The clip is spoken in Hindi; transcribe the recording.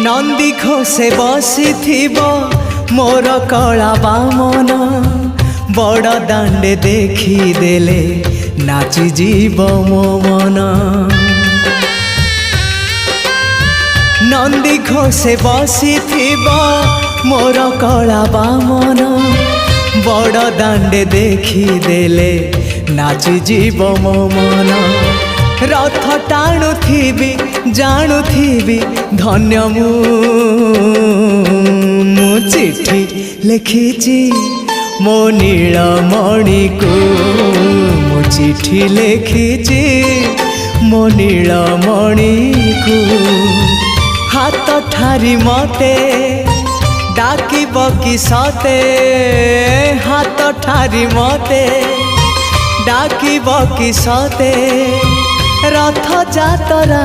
नंदी घोषे बसी मोर कला बामन बड़ दांडे देखी देले नाची जीव मो मन। नंदी घोषे बसी मोर कला बामन बड़ दांडे देखी देले नाची जीव मो मन। रथ टाणुथिबी जाणुथिबी धन्य मु चिठी लिखिची मो नीलमणि को मु चिठी लिखिची मो नीलमणि को। हाथ ठारी मते डाकिब कि सते हाथ ठारी मते डाकिब कि सते रथ जातरा